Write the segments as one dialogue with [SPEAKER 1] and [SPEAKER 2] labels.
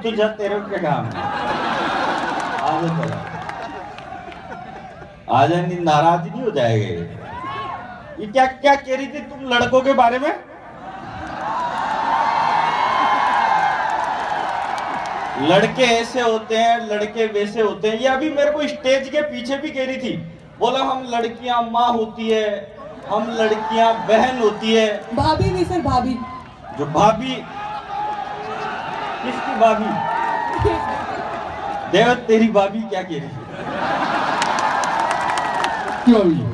[SPEAKER 1] तो जा, तेरे को क्या काम है? आ जा चला, आ जा, नहीं नाराज नहीं हो जाएगा। ये क्या क्या कह रही थी तुम लड़कों के बारे में? लड़के ऐसे होते हैं, लड़के वैसे होते हैं। ये अभी मेरे को स्टेज के पीछे भी कह रही थी, बोला हम लड़कियां माँ होती है, हम लड़कियां बहन होती है।
[SPEAKER 2] भाभी भी सर, भाभी।
[SPEAKER 1] जो भाभी? किसकी भाभी? देव, तेरी भाभी क्या कह रही थी?
[SPEAKER 3] क्यों भी?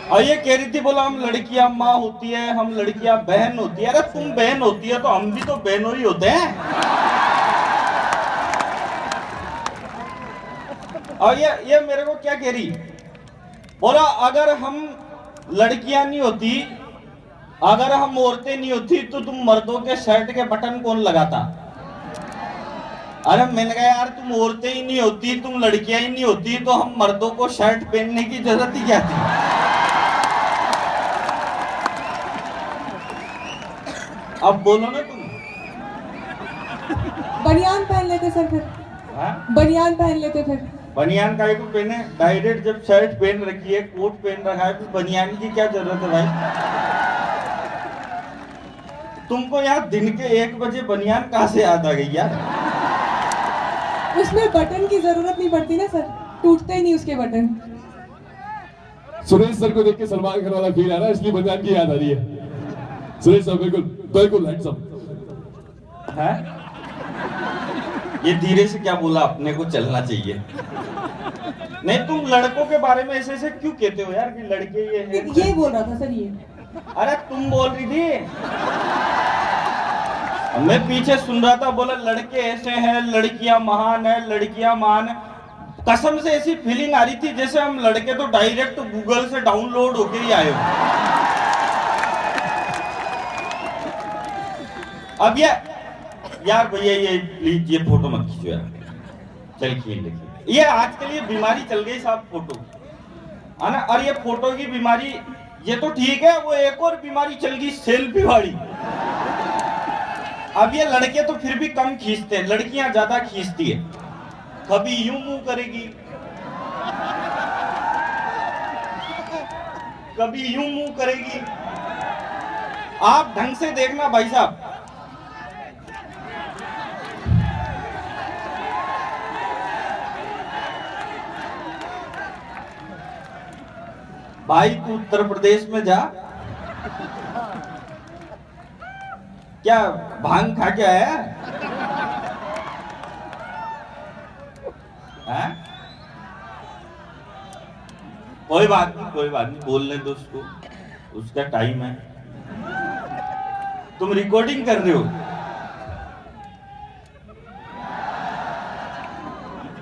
[SPEAKER 1] और ये कह रही थी, बोला हम लड़कियां माँ होती है, हम लड़कियां बहन होती है। अरे तुम बहन होती है तो हम भी तो बहनों ही होते हैं। और ये मेरे को क्या कह रही, बोला अगर हम लड़कियां नहीं होती, अगर हम औरतें नहीं होती तो तुम मर्दों के शर्ट के बटन कौन लगाता? अरे मैंने कहा यार, तुम औरतें ही नहीं होती, तुम लड़कियां ही नहीं होती तो हम मर्दों को शर्ट पहनने की जरूरत ही क्या थी? अब बोलो ना तुम।
[SPEAKER 2] बनियान पहन लेते सर फिर।
[SPEAKER 1] हाँ?
[SPEAKER 2] बनियान पहन लेते फिर।
[SPEAKER 1] बनियान काहे को पहने? डायरेक्ट जब शर्ट पहन रखी है, कोट पहन रखा है, फिर बनियान की क्या जरूरत है भाई? तुमको यार दिन के 1 बजे बनियान कहाँ से याद आ गई यार?
[SPEAKER 2] उसमें बटन की जरूरत नहीं पड़ती ना सर, टूटते ही नहीं उसके बटन।
[SPEAKER 3] सुरेश सर को देख के सलमान खान वाला फील आ रहा है, इसलिए बनियान की याद आ रही है। सुरेश सर बिल्कुल बिल्कुल हैंडसम
[SPEAKER 1] है। ये धीरे से क्या बोला, अपने को चलना चाहिए। नहीं, तुम लड़कों के बारे में ऐसे ऐसे क्यों कहते हो यार कि लड़के ये है?
[SPEAKER 2] ये बोल रहा था सर ये।
[SPEAKER 1] अरे तुम बोल रही थी, मैं पीछे सुन रहा था। बोला लड़के ऐसे हैं, लड़कियां महान है, लड़कियां महान है। कसम से ऐसी फीलिंग आ रही थी जैसे हम लड़के तो डायरेक्ट गूगल से डाउनलोड होके ही आए हो। अब यार भैया, ये प्लीज ये फोटो मत खींचो यार। चल खींच ले। ये आजकल ये बीमारी चल गई साहब, फोटो है ना। और ये फोटो की बीमारी, ये तो ठीक है, वो एक और बीमारी चल गई, सेल्फी वाली। अब ये लड़के तो फिर भी कम खींचते हैं, लड़कियां ज्यादा खींचती है। कभी यूं मुंह करेगी, कभी यूं मुंह करेगी। आप ढंग से देखना भाई साहब। भाई तू उत्तर प्रदेश में जा, क्या भांग खा के आया है? कोई बात नहीं, कोई बात नहीं, बोलने दो उसको, उसका टाइम है। तुम रिकॉर्डिंग कर रहे हो?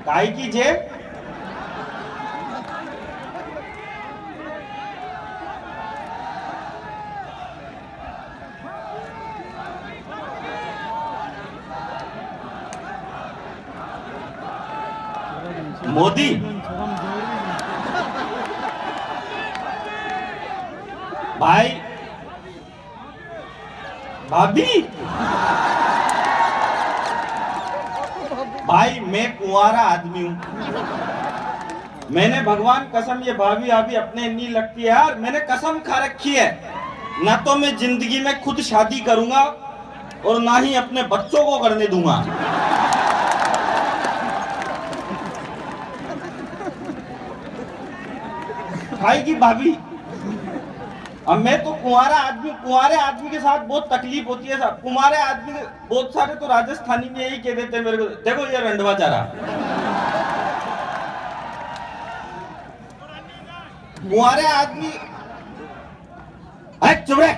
[SPEAKER 1] काय की जेब? मोदी? भाई, भाभी, भाई मैं कुंवारा आदमी हूं। मैंने भगवान कसम, ये भाभी अभी अपने नहीं लगती है यार। मैंने कसम खा रखी है, ना तो मैं जिंदगी में खुद शादी करूंगा और ना ही अपने बच्चों को करने दूंगा। भाई की भाभी, अब मैं तो कुंवारा आदमी, कुंवारे आदमी के साथ बहुत तकलीफ होती है साहब। कुंवारे आदमी बहुत सारे तो राजस्थानी में यही कह देते हैं मेरे को, देखो ये रंडवा चारा। कुंवारे आदमी, चुप रहे।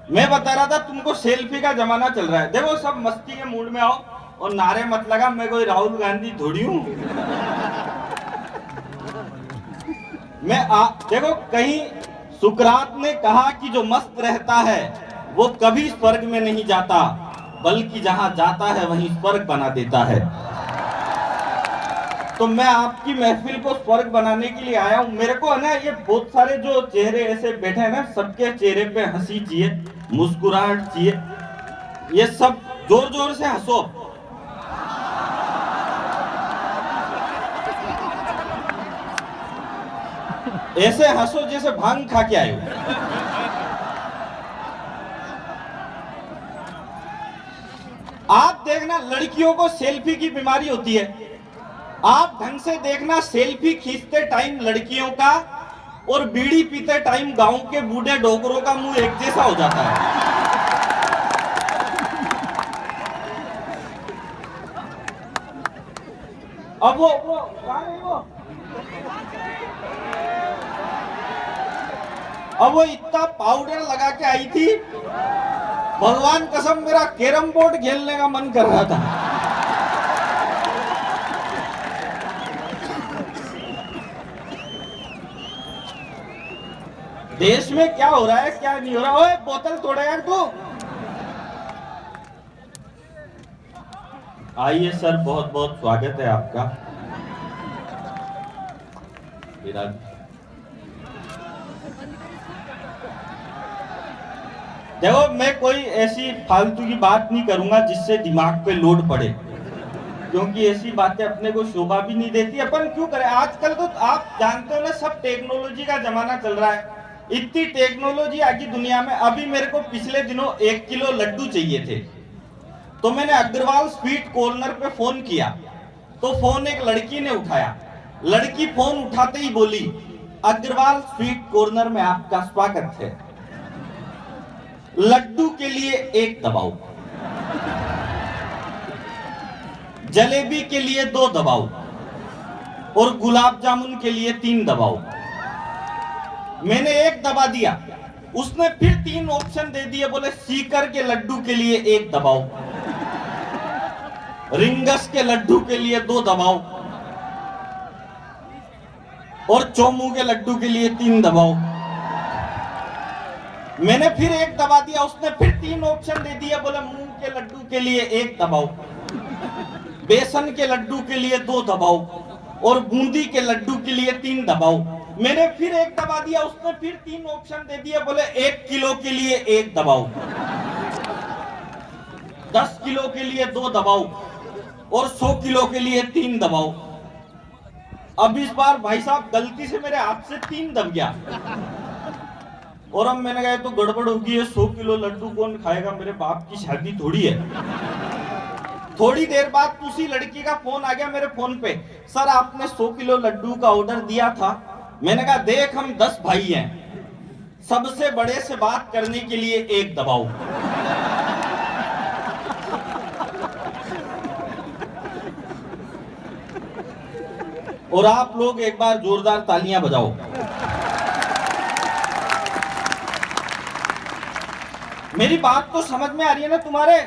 [SPEAKER 1] मैं बता रहा था तुमको, सेल्फी का जमाना चल रहा है। देखो सब मस्ती के मूड में आओ और नारे मत लगा, मैं कोई राहुल गांधी थोड़ी हूं। देखो, कहीं सुकरात ने कहा कि जो मस्त रहता है वो कभी स्वर्ग में नहीं जाता, बल्कि जहां जाता है वहीं स्वर्ग बना देता है। तो मैं आपकी महफिल को स्वर्ग बनाने के लिए आया हूँ। मेरे को है ना, ये बहुत सारे जो चेहरे ऐसे बैठे हैं ना, सबके चेहरे पे हंसी चाहिए, मुस्कुराहट चाहिए। ये सब जोर जोर से हंसो। ऐसे हंसो जैसे भांग खा के आए हो। आप देखना, लड़कियों को सेल्फी की बीमारी होती है। आप ढंग से देखना, सेल्फी खींचते टाइम लड़कियों का और बीड़ी पीते टाइम गांव के बूढ़े डोगरों का मुंह एक जैसा हो जाता है। अब वो कहाँ गई वो? अब वो इतना पाउडर लगा के आई थी, भगवान कसम मेरा कैरम बोर्ड खेलने का मन कर रहा था। देश में क्या हो रहा है क्या नहीं हो रहा। ओए बोतल तोड़ेगा तू। आइए सर, बहुत बहुत स्वागत है आपका। देखो, मैं कोई ऐसी फालतू की बात नहीं करूंगा जिससे दिमाग पे लोड पड़े, क्योंकि ऐसी बातें अपने को शोभा भी नहीं देती। अपन क्यों करें? आजकल तो आप जानते हो ना, सब टेक्नोलॉजी का जमाना चल रहा है। इतनी टेक्नोलॉजी आगे दुनिया में। अभी मेरे को पिछले दिनों 1 किलो लड्डू चाहिए थे, तो मैंने अग्रवाल स्वीट कॉर्नर पे फोन किया, तो फोन एक लड़की ने उठाया। लड़की फोन उठाते ही बोली, अग्रवाल स्वीट कॉर्नर में आपका स्वागत है, लड्डू के लिए 1 दबाओ, जलेबी के लिए 2 दबाओ और गुलाब जामुन के लिए 3 दबाओ। मैंने 1 दबा दिया, उसने फिर 3 ऑप्शन दे दिए। बोले सीकर के लड्डू के लिए 1 दबाओ, रिंगस के लड्डू के लिए 2 दबाओ और चोमू के लड्डू के लिए 3 दबाओ। मैंने फिर 1 दबा दिया, उसने फिर 3 ऑप्शन दे दिया। बोला मूंग के लड्डू के लिए 1 दबाओ, बेसन के लड्डू के लिए 2 दबाओ और बूंदी के लड्डू के लिए 3 दबाओ। मैंने फिर 1 दबा दिया, उसने फिर 3 ऑप्शन दे दिया। बोले 1 किलो के लिए 1 दबाओ, 10 किलो के लिए 2 दबाओ और 100 किलो के लिए 3 दबाओ। अब इस बार भाई साहब गलती से मेरे हाथ से 3 दब गया और अब मैंने कहा तो गड़बड़ होगी है, 100 किलो लड्डू कौन खाएगा, मेरे बाप की शादी थोड़ी है। थोड़ी देर बाद उसी लड़की का फोन आ गया मेरे फोन पे, सर आपने 100 किलो लड्डू का ऑर्डर दिया था। मैंने कहा देख, हम 10 भाई हैं, सबसे बड़े से बात करने के लिए 1 दबाओ। और आप लोग एक बार जोरदार तालियां बजाओ। मेरी बात तो समझ में आ रही है ना तुम्हारे?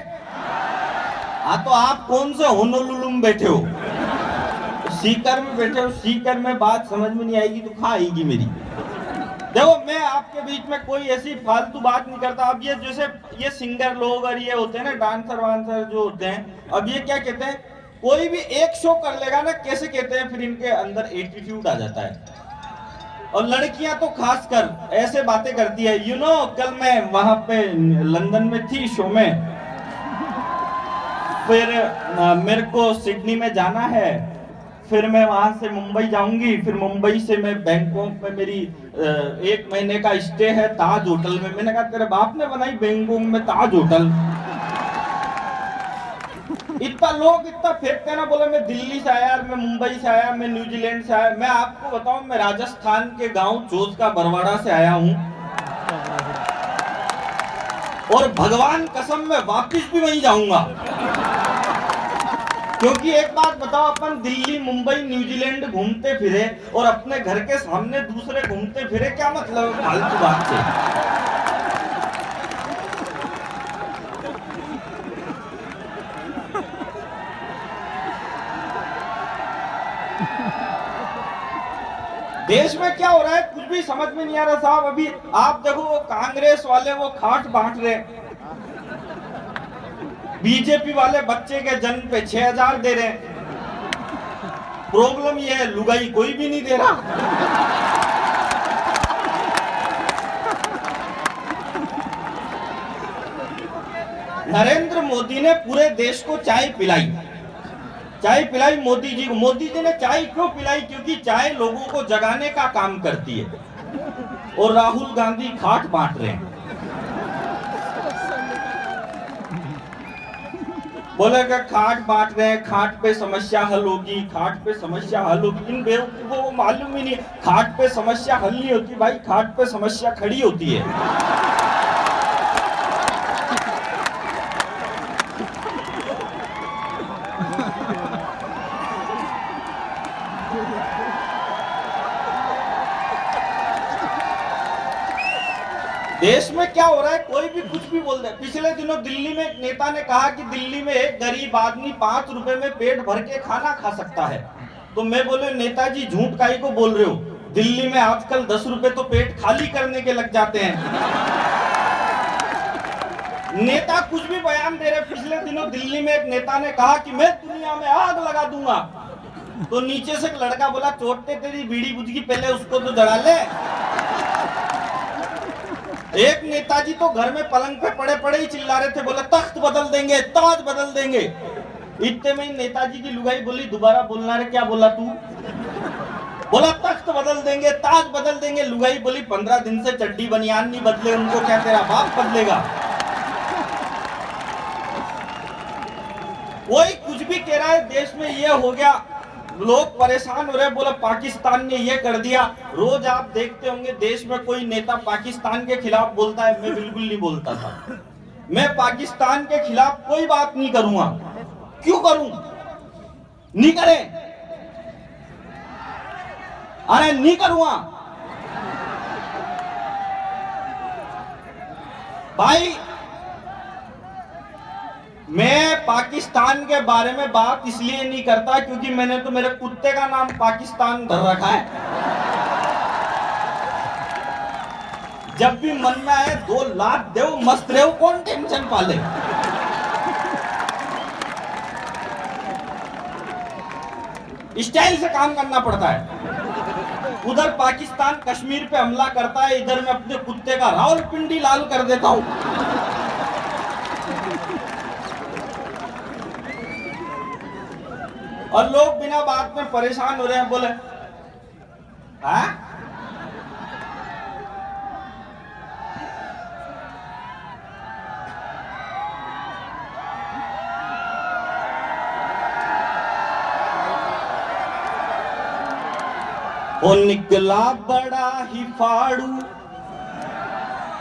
[SPEAKER 1] हाँ, तो आप कौन से होनोलुलुम बैठे हो? सीकर में बैठे हो। सीकर में बात समझ में नहीं आएगी तो कहाँ आएगी मेरी? देखो, मैं आपके बीच में कोई ऐसी फालतू बात नहीं करता। अब ये जैसे ये सिंगर लोग और ये होते हैं ना, डांसर वांसर जो होते हैं, अब ये क्या कहते हैं, कोई भी एक शो कर लेगा ना, कैसे कहते हैं, फिर इनके अंदर एटीट्यूड आ जाता है। और लड़कियां तो खासकर ऐसे बातें करती है। यू नो, कल मैं वहां पे लंदन में थी शो में, फिर मेरे को सिडनी में जाना है, फिर मैं वहां से मुंबई जाऊंगी, फिर मुंबई से मैं बैंकॉक में मेरी 1 महीने का स्टे है ताज होटल में। मैंने कहा तेरे बाप ने बनाई बैंकॉक में ताज होटल? इतना लोग इतना फेंकते ना, बोले मैं दिल्ली से आया, मैं मुंबई से आया, मैं न्यूजीलैंड से आया। मैं आपको बताऊं, मैं राजस्थान के गांव चोज का बरवाड़ा से आया हूं और भगवान कसम मैं वापिस भी वहीं जाऊंगा। क्योंकि एक बात बताओ, अपन दिल्ली मुंबई न्यूजीलैंड घूमते फिरे और अपने घर के सामने दूसरे घूमते फिरे, क्या मतलब फालतू बात से? देश में क्या हो रहा है कुछ भी समझ में नहीं आ रहा साहब। अभी आप देखो, वो कांग्रेस वाले वो खाट बांट रहे, बीजेपी वाले बच्चे के जन्म पे 6000 दे रहे हैं, प्रॉब्लम ये है लुगाई कोई भी नहीं दे रहा। नरेंद्र मोदी ने पूरे देश को चाय पिलाई मोदी जी को। मोदी जी ने चाय क्यों पिलाई? क्योंकि चाय लोगों को जगाने का काम करती है। और राहुल गांधी खाट बांट रहे हैं। बोले कि खाट बांट रहे हैं, खाट पे समस्या हल होगी, खाट पे समस्या हल होगी। इन बेवकूफों को मालूम ही नहीं, खाट पे समस्या हल नहीं होती भाई, खाट पे समस्या खड़ी होती है। देश में क्या हो रहा है, कोई भी कुछ भी बोल दे। पिछले दिनों दिल्ली में एक नेता ने कहा कि दिल्ली में एक गरीब आदमी 5 रुपए में पेट भर के खाना खा सकता है। तो मैं बोले नेताजी झूठ काहे को बोल रहे हो? दिल्ली में आजकल 10 रुपए तो पेट खाली करने के लग जाते हैं। नेता कुछ भी बयान दे रहे। पिछले दिनों दिल्ली में एक नेता ने कहा कि मैं दुनिया में आग लगा दूंगा। तो नीचे से एक लड़का बोला चोटते तेरी बीड़ी बुझ गई, पहले उसको तो जला ले। एक नेताजी तो घर में पलंग पे पड़े पड़े ही चिल्ला रहे थे, बोले तख्त बदल देंगे, ताज बदल देंगे। इतने में नेताजी की लुगाई बोली दोबारा बोलना रे, क्या बोला तू? बोला तख्त बदल देंगे, ताज बदल देंगे। लुगाई बोली 15 दिन से चड्डी बनियान नहीं बदले, उनको क्या तेरा बाप बदलेगा? कोई कुछ भी कह रहा है, देश में ये हो गया, लोग परेशान हो रहे हैं। बोला पाकिस्तान ने ये कर दिया। रोज आप देखते होंगे देश में कोई नेता पाकिस्तान के खिलाफ बोलता है, मैं बिल्कुल नहीं बोलता था। मैं पाकिस्तान के खिलाफ कोई बात नहीं करूंगा। क्यों करूं? नहीं करे, अरे नहीं करूंगा भाई। मैं पाकिस्तान के बारे में बात इसलिए नहीं करता क्योंकि मैंने तो मेरे कुत्ते का नाम पाकिस्तान धर रखा है। जब भी मन में आए 2 लाख दो, मस्त रहो, कौन टेंशन पाले। स्टाइल से काम करना पड़ता है। उधर पाकिस्तान कश्मीर पे हमला करता है, इधर मैं अपने कुत्ते का रावलपिंडी लाल कर देता हूं। और लोग बिना बात में परेशान हो रहे हैं। बोले हाँ ओ निकला बड़ा ही फाड़ू,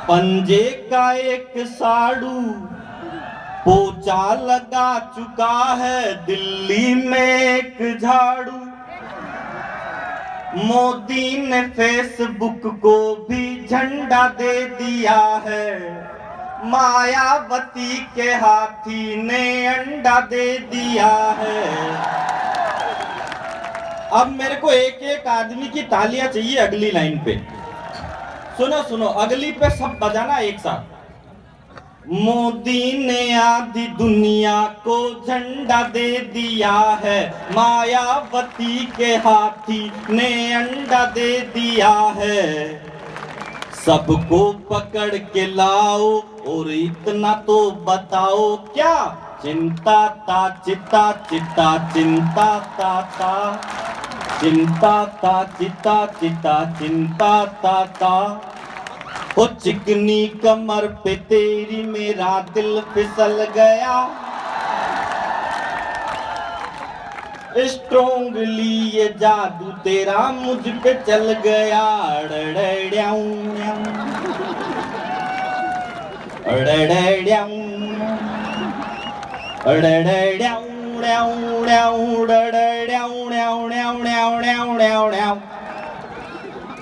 [SPEAKER 1] पंजे का एक साड़ू, पोचा लगा चुका है दिल्ली में एक झाड़ू। मोदी ने फेसबुक को भी झंडा दे दिया है, मायावती के हाथी ने अंडा दे दिया है। अब मेरे को एक एक आदमी की तालियां चाहिए अगली लाइन पे। सुनो सुनो, अगली पे सब बजाना एक साथ। मोदी ने आधी दुनिया को झंडा दे दिया है, मायावती के हाथी ने अंडा दे दिया है। सबको पकड़ के लाओ और इतना तो बताओ क्या चिंता ता चिता चिता चिंता ता ता चिंता ता चिता चिता चिंता ता ता। ओ चिकनी कमर पे तेरी मेरा दिल फिसल गया, स्ट्रोंगली ये जादू तेरा मुझ पे चल गया।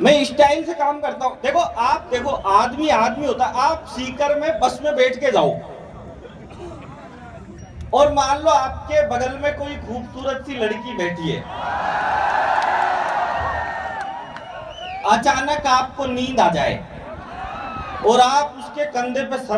[SPEAKER 1] मैं स्टाइल से काम करता हूं। देखो आप, देखो आदमी आदमी होता है। आप सीकर में बस में बैठ के जाओ और मान लो आपके बगल में कोई खूबसूरत सी लड़की बैठी है, अचानक आपको नींद आ जाए और आप उसके कंधे पे सर